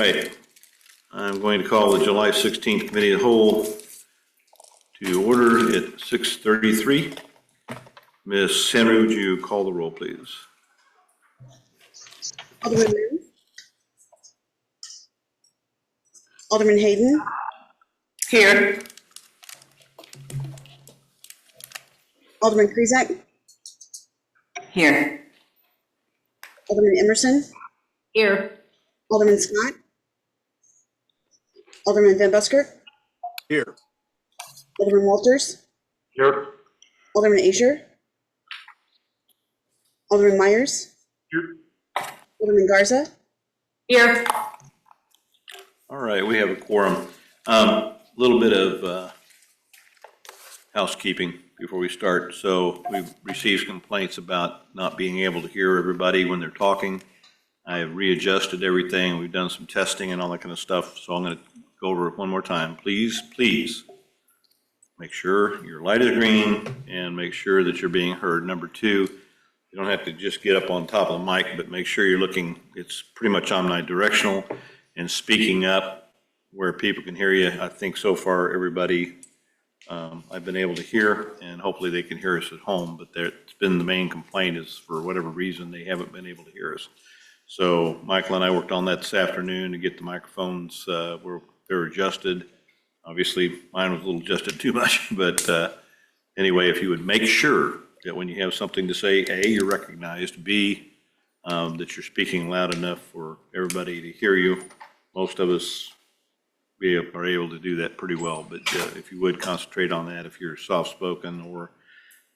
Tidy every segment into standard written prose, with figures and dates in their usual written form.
right. I'm going to call the July 16th Committee of the Whole to order at 6:33. Ms. Henry, would you call the roll, please? Alderman Moon. Alderman Hayden. Here. Alderman Krizak. Here. Alderman Emerson. Here. Alderman Scott. Alderman Van Busker. Here. Alderman Walters. Here. Alderman Azier. Alderman Myers. Here. Alderman Garza. Here. All right, we have a quorum. A little bit of housekeeping before we start. So we've received complaints about not being able to hear everybody when they're talking. I have readjusted everything. We've done some testing and all that kind of stuff. So I'm going to go over it one more time. Please make sure your light is green and make sure that you're being heard. Number two, you don't have to just get up on top of the mic, but make sure you're looking, it's pretty much omnidirectional and speaking up where people can hear you. I think so far everybody I've been able to hear, and hopefully they can hear us at home, but it's been the main complaint is for whatever reason they haven't been able to hear us. So Michael and I worked on that this afternoon to get the microphones where they're adjusted. Obviously mine was a little adjusted too much, but anyway, if you would make sure that when you have something to say, A, you're recognized, B, that you're speaking loud enough for everybody to hear you. Most of us are able to do that pretty well, but if you would concentrate on that, if you're soft-spoken or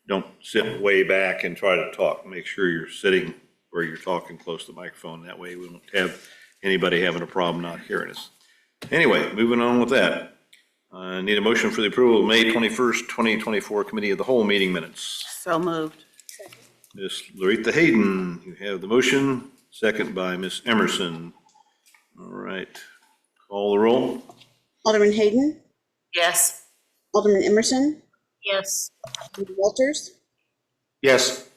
don't sit way back and try to talk, make sure you're sitting where you're talking close to the microphone. That way we won't have anybody having a problem not hearing us. Anyway, moving on with that. I need a motion for the approval of May 21st, 2024 Committee of the Whole meeting minutes. So moved. Ms. Loretta Hayden, you have the motion, second by Ms. Emerson. All right, call the roll. Alderman Hayden. Yes. Alderman Emerson. Yes. Alderman Walters. Yes.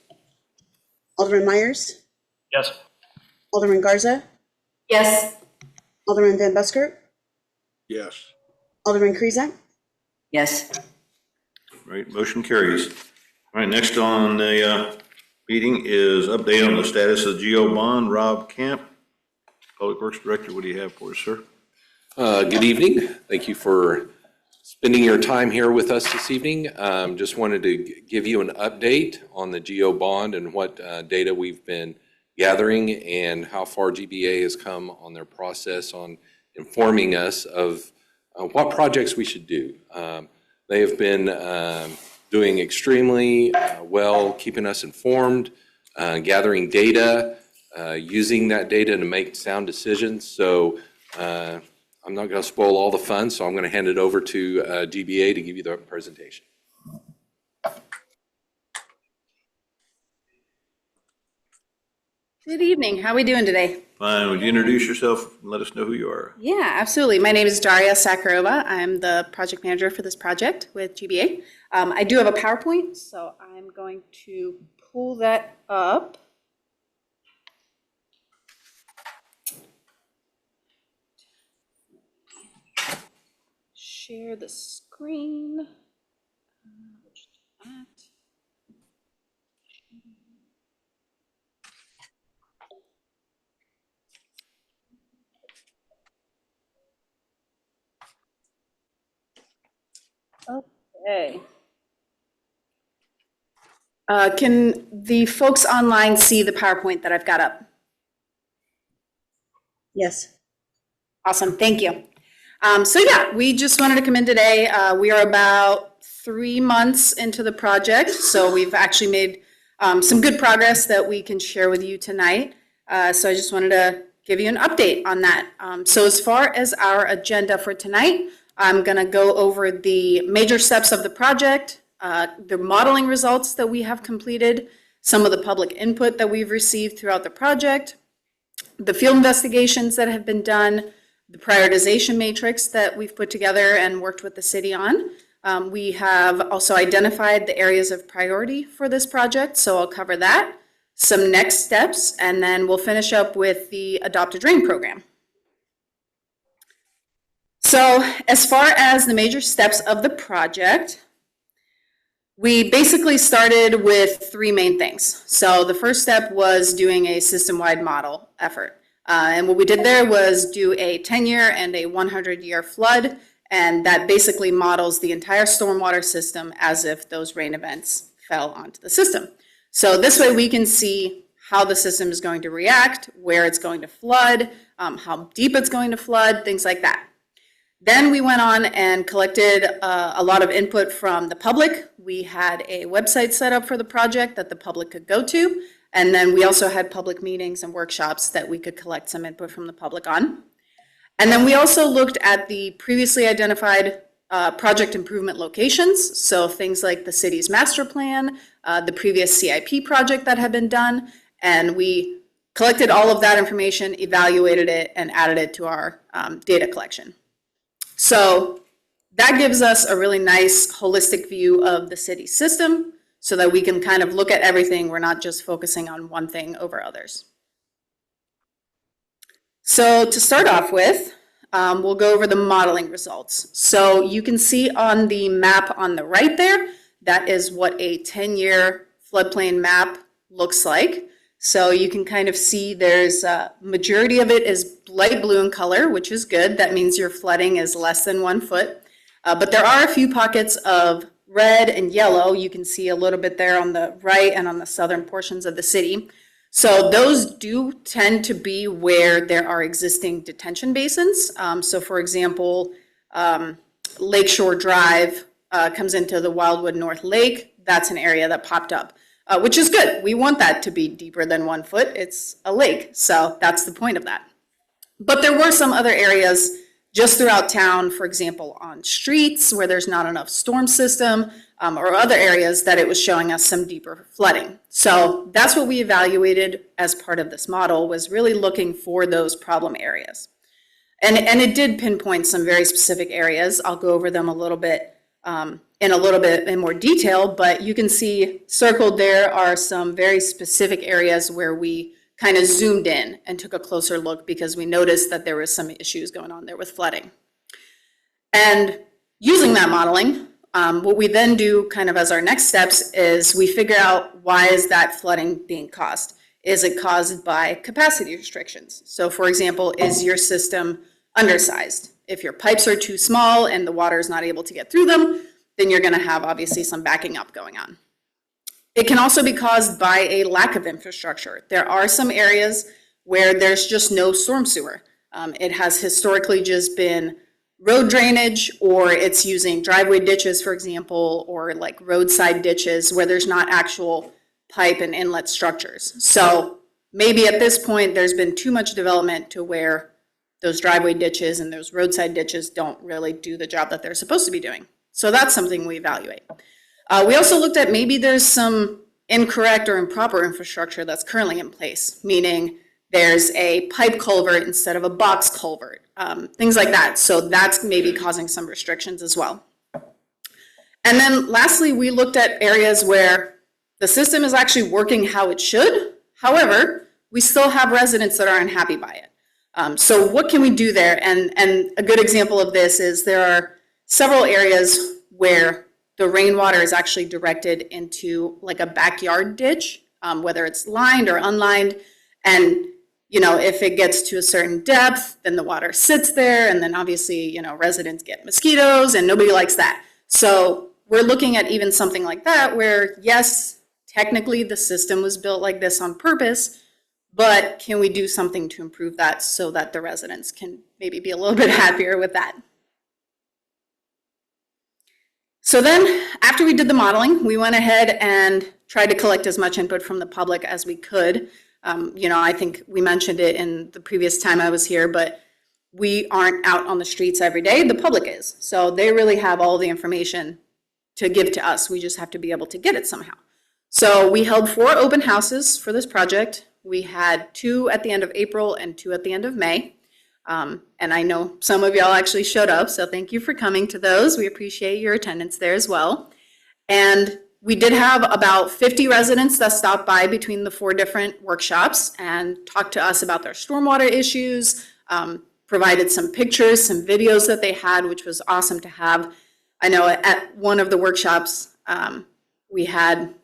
Alderman Myers. Yes. Alderman Garza. Yes. Alderman Van Busker. Yes. Alderman Krizak. Yes. Right, motion carries. All right, next on the meeting is update on the status of the GO bond. Rob Camp, Public Works Director, what do you have for us, sir? Good evening. Thank you for spending your time here with us this evening. Just wanted to give you an update on the GO bond and what data we've been gathering and how far GBA has come on their process on informing us of what projects we should do. They have been doing extremely well, keeping us informed, gathering data, using that data to make sound decisions. So I'm not going to spoil all the fun, so I'm going to hand it over to GBA to give you the presentation. Good evening. How are we doing today? Fine. Would you introduce yourself and let us know who you are? Yeah, absolutely. My name is Daria Sakharova. I'm the project manager for this project with GBA. I do have a PowerPoint, so I'm going to pull that up. Share the screen. Okay. Can the folks online see the PowerPoint that I've got up? Yes. Awesome, thank you. So yeah, we just wanted to come in today. We are about 3 months into the project, so we've actually made some good progress that we can share with you tonight. So I just wanted to give you an update on that. So as far as our agenda for tonight, I'm going to go over the major steps of the project, the modeling results that we have completed, some of the public input that we've received throughout the project, the field investigations that have been done, the prioritization matrix that we've put together and worked with the city on. We have also identified the areas of priority for this project, so I'll cover that, some next steps, and then we'll finish up with the Adopt a Drain program. So as far as the major steps of the project, we basically started with three main things. So the first step was doing a system-wide model effort. And what we did there was do a 10-year and a 100-year flood, and that basically models the entire stormwater system as if those rain events fell onto the system. So this way we can see how the system is going to react, where it's going to flood, how deep it's going to flood, things like that. Then we went on and collected a lot of input from the public. We had a website set up for the project that the public could go to. And then we also had public meetings and workshops that we could collect some input from the public on. And then we also looked at the previously identified project improvement locations. So things like the city's master plan, the previous CIP project that had been done. And we collected all of that information, evaluated it, and added it to our data collection. So that gives us a really nice holistic view of the city system so that we can kind of look at everything. We're not just focusing on one thing over others. So to start off with, we'll go over the modeling results. So you can see on the map on the right there, that is what a 10-year floodplain map looks like. So you can kind of see there's a majority of it is light blue in color, which is good. That means your flooding is less than 1 foot. But there are a few pockets of red and yellow. You can see a little bit there on the right and on the southern portions of the city. So those do tend to be where there are existing detention basins. So for example, Lakeshore Drive comes into the Wildwood North Lake. That's an area that popped up. Which is good. We want that to be deeper than 1 foot. It's a lake, so that's the point of that. But there were some other areas just throughout town, for example, on streets where there's not enough storm system, or other areas that it was showing us some deeper flooding. So that's what we evaluated as part of this model, was really looking for those problem areas. And it did pinpoint some very specific areas. I'll go over them a little bit in more detail, but you can see circled there are some very specific areas where we kind of zoomed in and took a closer look because we noticed that there was some issues going on there with flooding. And using that modeling, what we then do kind of as our next steps is we figure out, why is that flooding being caused? Is it caused by capacity restrictions? So for example, is your system undersized? If your pipes are too small and the water is not able to get through them, then you're going to have obviously some backing up going on. It can also be caused by a lack of infrastructure. There are some areas where there's just no storm sewer. It has historically just been road drainage, or it's using driveway ditches, for example, or like roadside ditches where there's not actual pipe and inlet structures. So maybe at this point there's been too much development to where those driveway ditches and those roadside ditches don't really do the job that they're supposed to be doing. So that's something we evaluate. We also looked at maybe there's some incorrect or improper infrastructure that's currently in place, meaning there's a pipe culvert instead of a box culvert, things like that. So that's maybe causing some restrictions as well. And then lastly, we looked at areas where the system is actually working how it should. However, we still have residents that are unhappy by it. So what can we do there? And a good example of this is there are several areas where the rainwater is actually directed into like a backyard ditch, whether it's lined or unlined. And, you know, if it gets to a certain depth, then the water sits there. And then obviously, you know, residents get mosquitoes and nobody likes that. So we're looking at even something like that where, yes, technically the system was built like this on purpose, but can we do something to improve that so that the residents can maybe be a little bit happier with that? So then after we did the modeling, we went ahead and tried to collect as much input from the public as we could. You know, I think we mentioned it in the previous time I was here, but we aren't out on the streets every day. The public is. So they really have all the information to give to us. We just have to be able to get it somehow. So we held 4 open houses for this project. We had 2 at the end of April and 2 at the end of May. And I know some of y'all actually showed up, so thank you for coming to those. We appreciate your attendance there as well. And we did have about 50 residents that stopped by between the 4 different workshops and talked to us about their stormwater issues, provided some pictures, some videos that they had, which was awesome to have. I know at one of the workshops, we had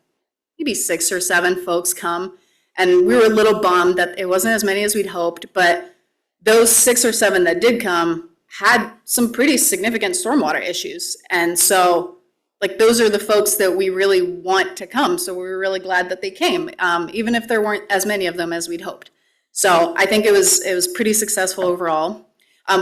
maybe 6 or 7 folks come, and we were a little bummed that it wasn't as many as we'd hoped, but those 6 or 7 that did come had some pretty significant stormwater issues. And so, like, those are the folks that we really want to come. So we were really glad that they came, even if there weren't as many of them as we'd hoped. So I think it was pretty successful overall.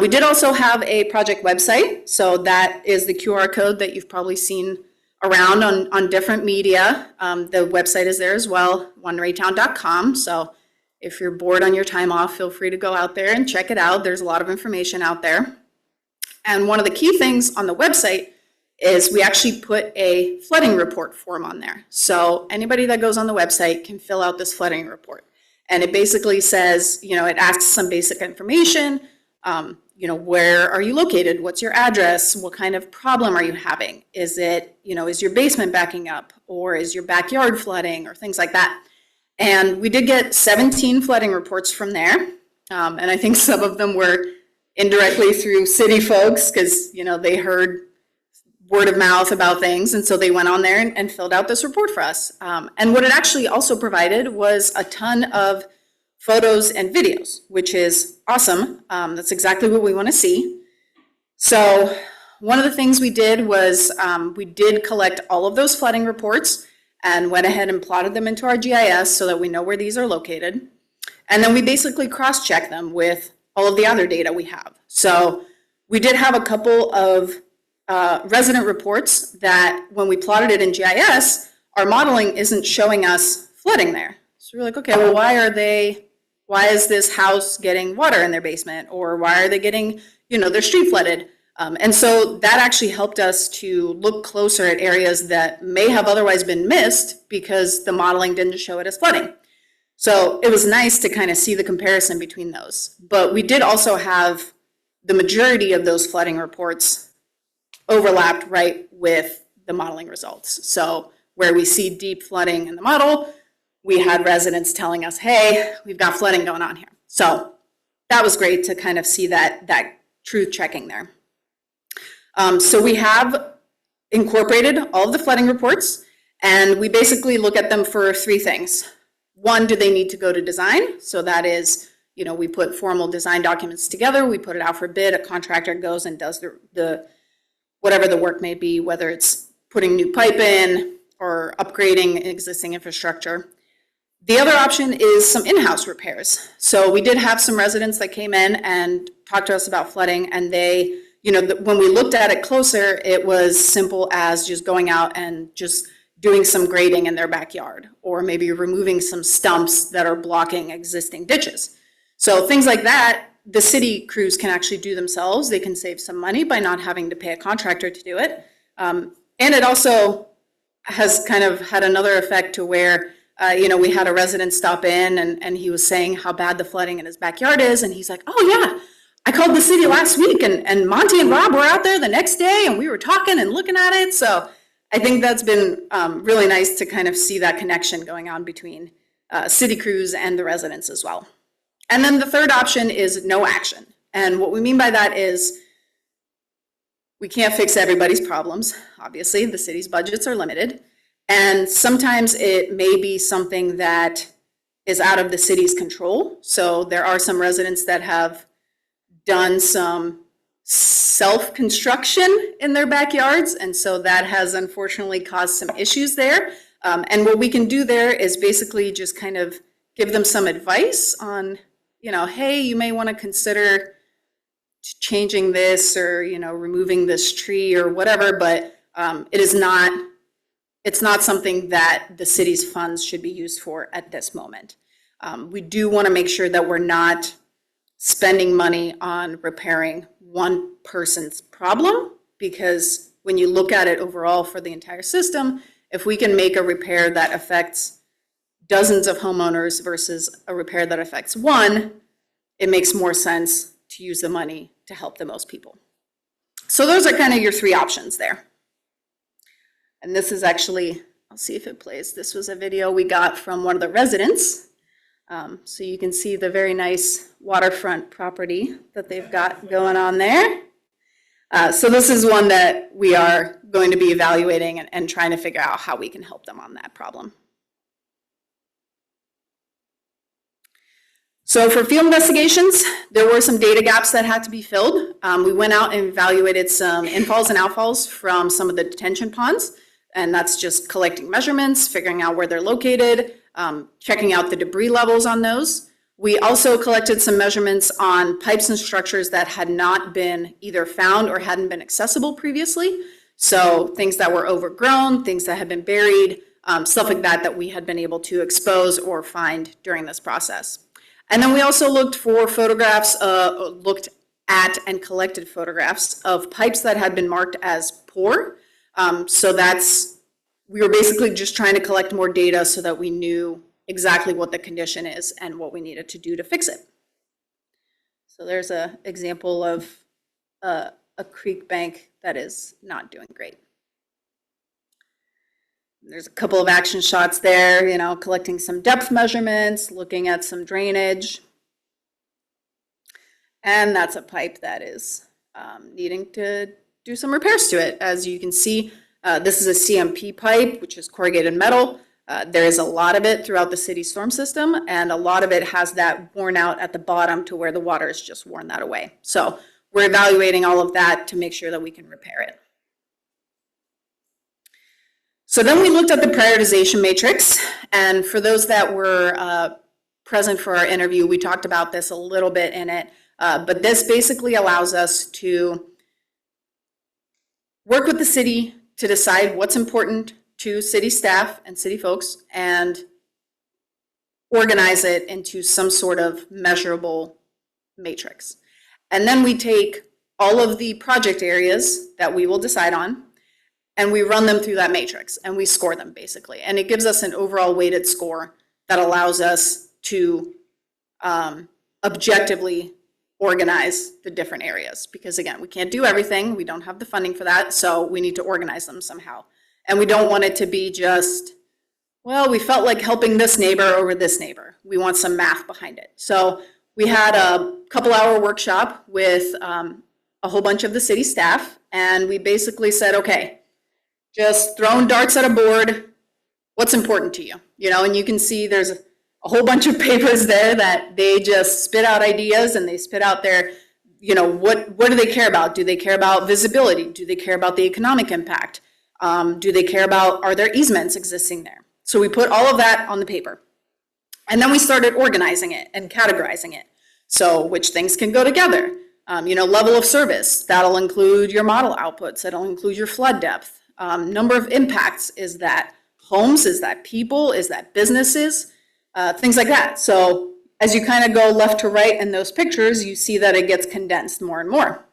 We did also have a project website. So that is the QR code that you've probably seen around on different media. The website is there as well, oneraytown.com. So if you're bored on your time off, feel free to go out there and check it out. There's a lot of information out there. And one of the key things on the website is we actually put a flooding report form on there. So anybody that goes on the website can fill out this flooding report. And it basically says, you know, it asks some basic information. You know, where are you located? What's your address? What kind of problem are you having? Is it, you know, is your basement backing up? Or is your backyard flooding? Or things like that. And we did get 17 flooding reports from there. And I think some of them were indirectly through city folks because, you know, they heard word of mouth about things. And so they went on there and filled out this report for us. And what it actually also provided was a ton of photos and videos, which is awesome. That's exactly what we want to see. So one of the things we did was we did collect all of those flooding reports and went ahead and plotted them into our GIS so that we know where these are located. And then we basically cross-check them with all of the other data we have. So we did have a couple of resident reports that when we plotted it in GIS, our modeling isn't showing us flooding there. So we're like, okay, well, why is this house getting water in their basement? Or why are they getting, you know, their street flooded? And so that actually helped us to look closer at areas that may have otherwise been missed because the modeling didn't show it as flooding. So it was nice to kind of see the comparison between those. But we did also have the majority of those flooding reports overlapped right with the modeling results. So where we see deep flooding in the model, we had residents telling us, hey, we've got flooding going on here. So that was great to kind of see that truth checking there. So we have incorporated all of the flooding reports, and we basically look at them for 3 things. 1, do they need to go to design? So that is, you know, we put formal design documents together, we put it out for bid, a contractor goes and does the whatever the work may be, whether it's putting new pipe in or upgrading existing infrastructure. The other option is some in-house repairs. So we did have some residents that came in and talked to us about flooding, and they, you know, when we looked at it closer, it was simple as just going out and just doing some grading in their backyard, or maybe removing some stumps that are blocking existing ditches. So things like that, the city crews can actually do themselves. They can save some money by not having to pay a contractor to do it. And it also has kind of had another effect to where, you know, we had a resident stop in and he was saying how bad the flooding in his backyard is. And he's like, oh yeah, I called the city last week and Monty and Rob were out there the next day and we were talking and looking at it. So I think that's been really nice to kind of see that connection going on between city crews and the residents as well. And then the third option is no action. And what we mean by that is we can't fix everybody's problems. Obviously, the city's budgets are limited. And sometimes it may be something that is out of the city's control. So there are some residents that have done some self-construction in their backyards. And so that has unfortunately caused some issues there. And what we can do there is basically just kind of give them some advice on, you know, hey, you may want to consider changing this or, you know, removing this tree or whatever, but it's not something that the city's funds should be used for at this moment. We do want to make sure that we're not spending money on repairing one person's problem, because when you look at it overall for the entire system, if we can make a repair that affects dozens of homeowners versus a repair that affects one, it makes more sense to use the money to help the most people. So those are kind of your 3 options there. And this is actually, I'll see if it plays. This was a video we got from one of the residents. So you can see the very nice waterfront property that they've got going on there. So this is one that we are going to be evaluating and trying to figure out how we can help them on that problem. So for field investigations, there were some data gaps that had to be filled. We went out and evaluated some infalls and outfalls from some of the detention ponds, and that's just collecting measurements, figuring out where they're located, checking out the debris levels on those. We also collected some measurements on pipes and structures that had not been either found or hadn't been accessible previously. So things that were overgrown, things that had been buried, stuff like that that we had been able to expose or find during this process. And then we also looked for photographs, looked at and collected photographs of pipes that had been marked as poor. So we were basically just trying to collect more data so that we knew exactly what the condition is and what we needed to do to fix it. So there's an example of a creek bank that is not doing great. There's a couple of action shots there, you know, collecting some depth measurements, looking at some drainage. And that's a pipe that is needing to do some repairs to it. As you can see, this is a CMP pipe, which is corrugated metal. There is a lot of it throughout the city storm system, and a lot of it has that worn out at the bottom to where the water has just worn that away. So we're evaluating all of that to make sure that we can repair it. So then we looked at the prioritization matrix, and for those that were present for our interview, we talked about this a little bit in it, but this basically allows us to work with the city to decide what's important to city staff and city folks and organize it into some sort of measurable matrix. And then we take all of the project areas that we will decide on and we run them through that matrix and we score them basically. And it gives us an overall weighted score that allows us to objectively organize the different areas. Because again, we can't do everything. We don't have the funding for that. So we need to organize them somehow. And we don't want it to be just, well, we felt like helping this neighbor over this neighbor. We want some math behind it. So we had a couple-hour workshop with a whole bunch of the city staff. And we basically said, okay, just throwing darts at a board, what's important to you? You know, and you can see there's a whole bunch of papers there that they just spit out ideas and they spit out their, you know, what do they care about? Do they care about visibility? Do they care about the economic impact? Do they care about, are there easements existing there? So we put all of that on the paper. And then we started organizing it and categorizing it. So which things can go together? You know, level of service, that'll include your model outputs, that'll include your flood depth. Number of impacts, is that homes, is that people, is that businesses, things like that. So as you kind of go left to right in those pictures, you see that it gets condensed more and more.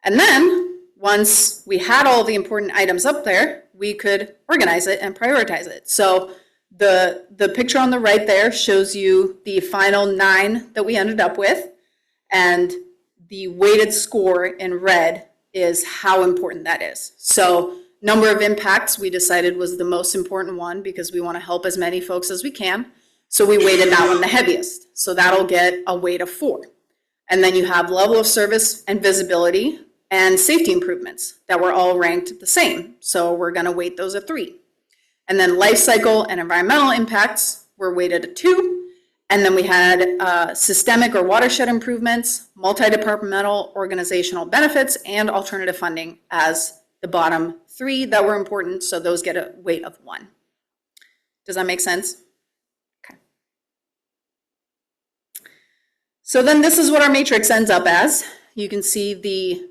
And then once we had all the important items up there, we could organize it and prioritize it. So the picture on the right there shows you the final 9 that we ended up with, and the weighted score in red is how important that is. So number of impacts we decided was the most important one because we want to help as many folks as we can. So we weighted that one the heaviest. So that'll get a weight of 4. And then you have level of service and visibility and safety improvements that were all ranked the same. So we're going to weight those at 3. And then life cycle and environmental impacts were weighted at 2. And then we had systemic or watershed improvements, multi-departmental organizational benefits, and alternative funding as the bottom 3 that were important. So those get a weight of 1. Does that make sense? Okay. So then this is what our matrix ends up as. You can see the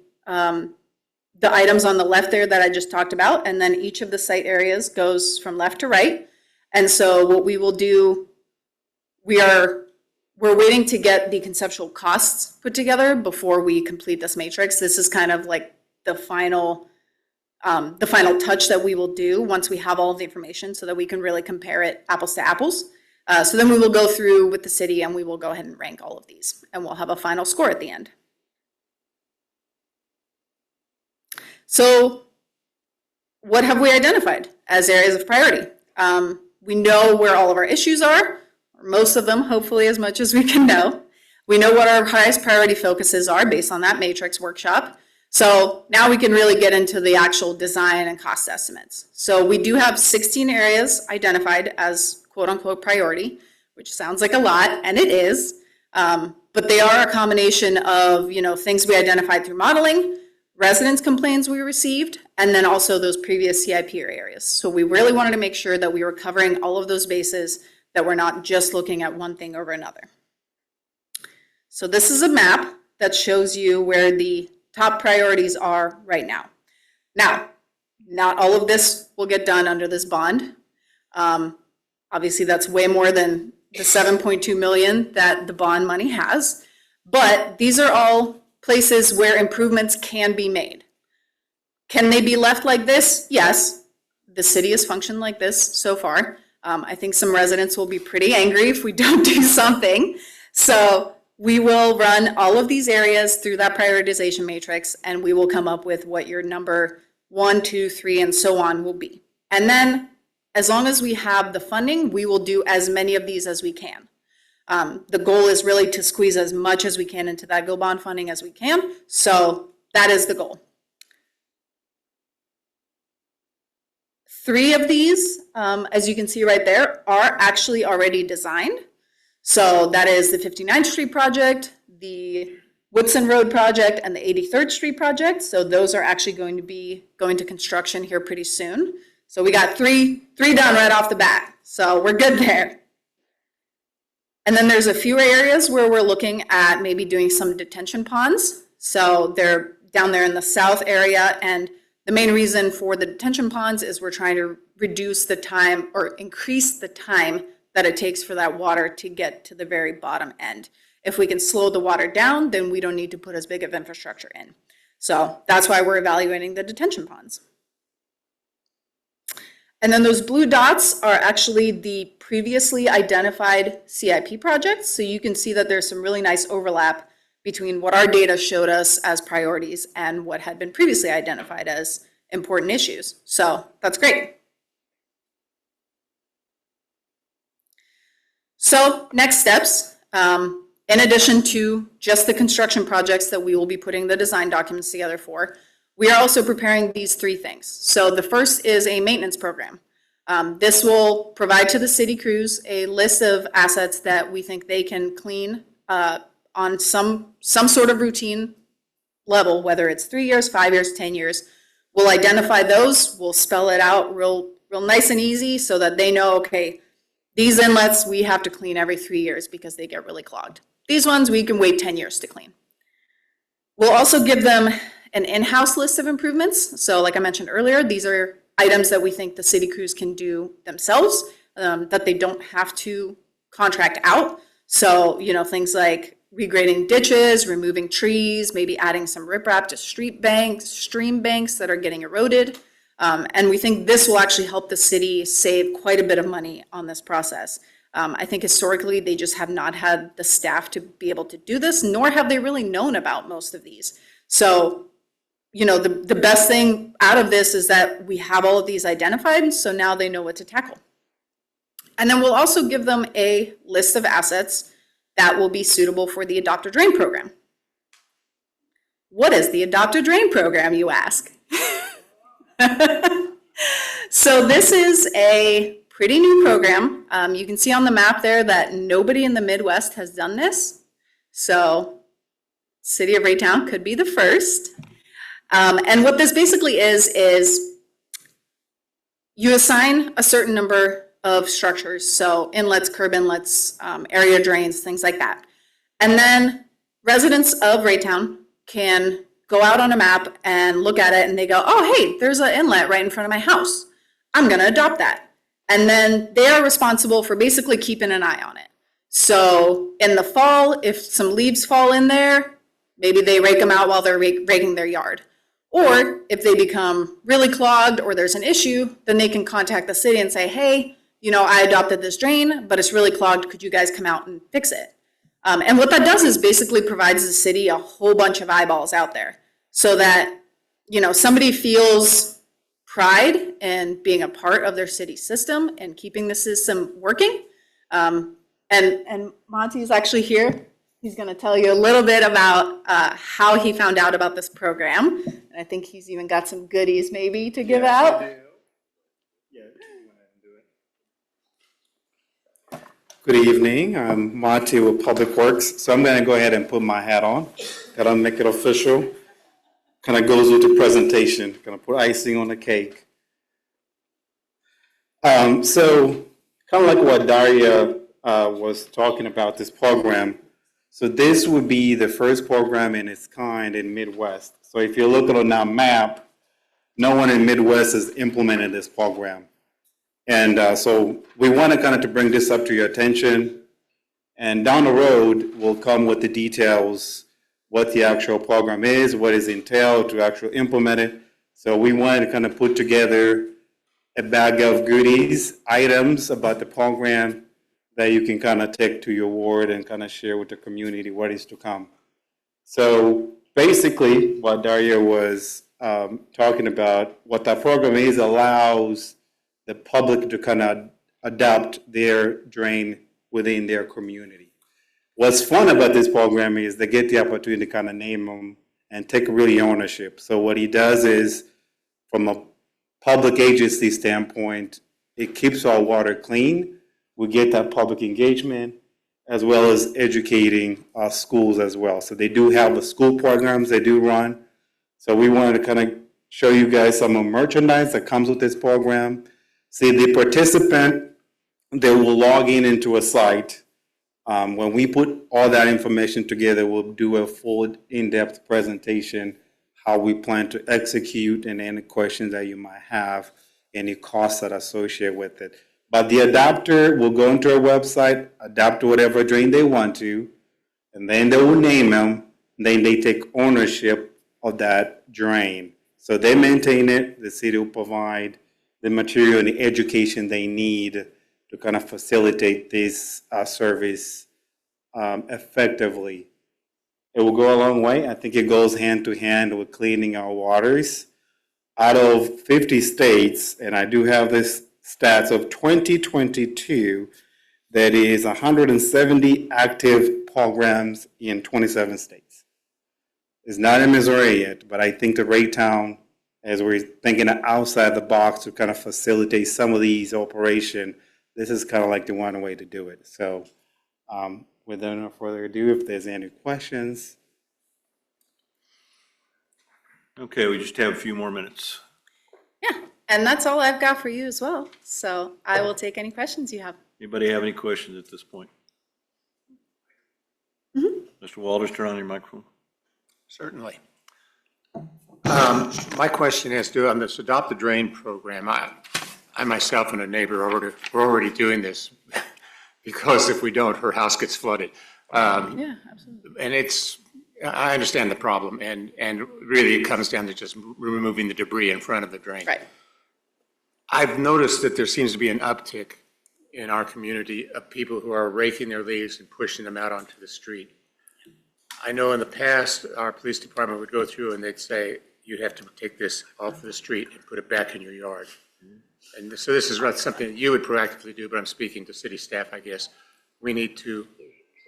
items on the left there that I just talked about, and then each of the site areas goes from left to right. And so what we will do, we're waiting to get the conceptual costs put together before we complete this matrix. This is kind of like the final touch that we will do once we have all of the information so that we can really compare it apples to apples. So then we will go through with the city and we will go ahead and rank all of these and we'll have a final score at the end. So what have we identified as areas of priority? we know where all of our issues are, or most of them, hopefully as much as we can know. We know what our highest priority focuses are based on that matrix workshop. So now we can really get into the actual design and cost estimates. So we do have 16 areas identified as quote unquote priority, which sounds like a lot, and it is. But they are a combination of, things we identified through modeling, residents' complaints we received, and then also those previous CIP areas. So we really wanted to make sure that we were covering all of those bases, that we're not just looking at one thing over another. So this is a map that shows you where the top priorities are right now. Now, not all of this will get done under this bond. Obviously, that's way more than the 7.2 million that the bond money has, but these are all places where improvements can be made. Can they be left like this? Yes. The city has functioned like this so far. I think some residents will be pretty angry if we don't do something. So we will run all of these areas through that prioritization matrix, and we will come up with what your number 1, 2, 3, and so on will be. And then as long as we have the funding, we will do as many of these as we can. The goal is really to squeeze as much as we can into that GO bond funding as we can. So that is the goal. 3 of these, as you can see right there, are actually already designed. So that is the 59th Street project, the Woodson Road project, and the 83rd Street project. So those are actually going to be going to construction here pretty soon. So we got three done right off the bat. So we're good there. And then there's a few areas where we're looking at maybe doing some detention ponds. So they're down there in the south area, and the main reason for the detention ponds is we're trying to reduce the time or increase the time that it takes for that water to get to the very bottom end. If we can slow the water down, then we don't need to put as big of infrastructure in. So that's why we're evaluating the detention ponds. And then those blue dots are actually the previously identified CIP projects. So you can see that there's some really nice overlap between what our data showed us as priorities and what had been previously identified as important issues. So that's great. So next steps, in addition to just the construction projects that we will be putting the design documents together for, we are also preparing these 3 things. So the first is a maintenance program. This will provide to the city crews a list of assets that we think they can clean on some sort of routine level, whether it's 3 years, 5 years, 10 years. We'll identify those, we'll spell it out real nice and easy so that they know, okay, these inlets we have to clean every 3 years because they get really clogged. These ones we can wait 10 years to clean. We'll also give them an in-house list of improvements. So like I mentioned earlier, these are items that we think the city crews can do themselves, that they don't have to contract out. So, things like regrading ditches, removing trees, maybe adding some riprap to stream banks that are getting eroded. And we think this will actually help the city save quite a bit of money on this process. I think historically they just have not had the staff to be able to do this, nor have they really known about most of these. So, the best thing out of this is that we have all of these identified, so now they know what to tackle. And then we'll also give them a list of assets that will be suitable for the Adopt a Drain program. What is the Adopt a Drain program, you ask? So this is a pretty new program. You can see on the map there that nobody in the Midwest has done this. So City of Raytown could be the first. And what this basically is you assign a certain number of structures, so inlets, curb inlets, area drains, things like that. And then residents of Raytown can go out on a map and look at it and they go, oh, hey, there's an inlet right in front of my house. I'm going to adopt that. And then they are responsible for basically keeping an eye on it. So in the fall, if some leaves fall in there, maybe they rake them out while they're raking their yard. Or if they become really clogged or there's an issue, then they can contact the city and say, hey, I adopted this drain, but it's really clogged. Could you guys come out and fix it? And what that does is basically provides the city a whole bunch of eyeballs out there so that, somebody feels pride in being a part of their city system and keeping the system working. And Monty's actually here. He's going to tell you a little bit about how he found out about this program. And I think he's even got some goodies maybe to give out. Good evening. I'm Monty with Public Works. So I'm going to go ahead and put my hat on. Gotta make it official. Kind of goes with the presentation. Gonna put icing on the cake. So kind of like what Daria was talking about, this program. So this would be the first program in its kind in Midwest. So if you look on our map, no one in Midwest has implemented this program. And so we want to kind of to bring this up to your attention. And down the road, we'll come with the details, what the actual program is, what is entailed to actually implement it. So we wanted to kind of put together a bag of goodies, items about the program that you can kind of take to your ward and kind of share with the community what is to come. So basically, what Daria was talking about, what that program is, allows the public to kind of adopt their drain within their community. What's fun about this program is they get the opportunity to kind of name them and take really ownership. So what he does is, from a public agency standpoint, it keeps our water clean. We get that public engagement as well as educating our schools as well. So they do have the school programs they do run. So we wanted to kind of show you guys some of the merchandise that comes with this program. See, the participant, they will log into a site. When we put all that information together, we'll do a full in-depth presentation, how we plan to execute, and any questions that you might have, any costs that are associated with it. But the adapter will go into our website, adapt to whatever drain they want to, and then they will name them, and then they take ownership of that drain. So they maintain it, the city will provide the material and the education they need to kind of facilitate this service effectively. It will go a long way. I think it goes hand to hand with cleaning our waters. Out of 50 states, and I do have this stats of 2022, that is 170 active programs in 27 states. It's not in Missouri yet, but I think the Raytown, as we're thinking outside the box to kind of facilitate some of these operations, this is kind of like the one way to do it. So without no further ado, if there's any questions. Okay, we just have a few more minutes. Yeah, and that's all I've got for you as well. So I will take any questions you have. Anybody have any questions at this point? Mr. Walters, turn on your microphone. Certainly. My question has to do on this Adopt the Drain program. I myself and a neighbor are already doing this because if we don't, her house gets flooded. Yeah, absolutely. And I understand the problem, and really it comes down to just removing the debris in front of the drain. Right. I've noticed that there seems to be an uptick in our community of people who are raking their leaves and pushing them out onto the street. I know in the past, our police department would go through and they'd say, you have to take this off the street and put it back in your yard. And so this is not something that you would proactively do, but I'm speaking to city staff, I guess. We need to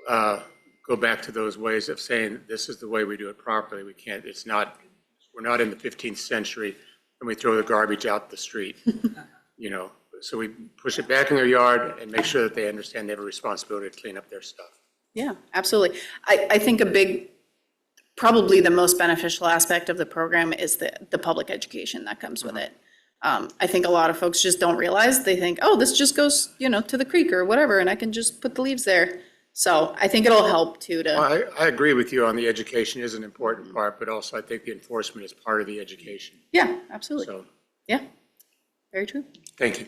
go back to those ways of saying, this is the way we do it properly. We can't, we're not in the 15th century and we throw the garbage out the street, you know. So we push it back in their yard and make sure that they understand they have a responsibility to clean up their stuff. Yeah, absolutely. I think probably the most beneficial aspect of the program is the public education that comes with it. I think a lot of folks just don't realize, they think, oh, this just goes, to the creek or whatever, and I can just put the leaves there. So I think it'll help too Well, I agree with you on the education is an important part, but also I think the enforcement is part of the education. Yeah, absolutely. So, Yeah, very true. thank you.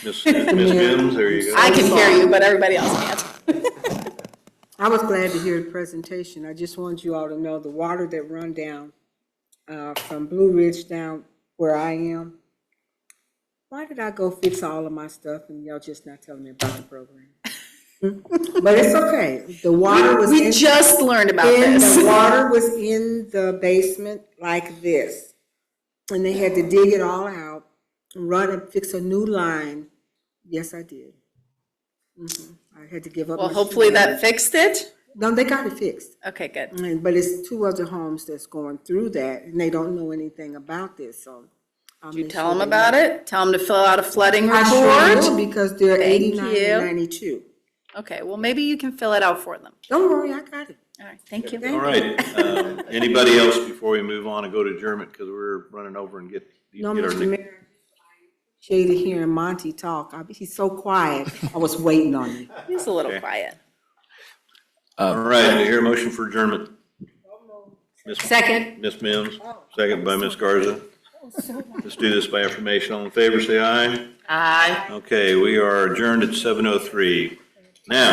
Ms. Mims, there you go. I can hear you, but everybody else can't. I was glad to hear the presentation. I just want you all to know the water that run down from Blue Ridge down where I am. Why did I go fix all of my stuff and y'all just not telling me about the program? But it's okay. The water was We in, just learned about the this. water was in the basement like this. And they had to dig it all out, run and fix a new line. Yes, I did. I had to give up. Well, my hopefully shower. that fixed it. No, they got it fixed. Okay, good. But it's 2 other homes that's going through that, and they don't know anything about this, so. Did you tell them about it? Tell them to fill out a flooding I sure report? will, because they're Thank 89 you. and 92. Okay, well, maybe you can fill it out for them. Don't worry, I got it. All right, thank you. All right, anybody else before we move on and go to adjournment, because we're running over and get No, our. Mr. Mayor, I appreciated hearing Monty talk. He's so quiet. I was waiting on you. He's a little Okay. quiet. All right, do you hear a motion for adjournment? Second. Ms. Mims, second by Ms. Garza. Let's do this by affirmation. All in favor, say aye. Aye. Okay, we are adjourned at 7:03. Now.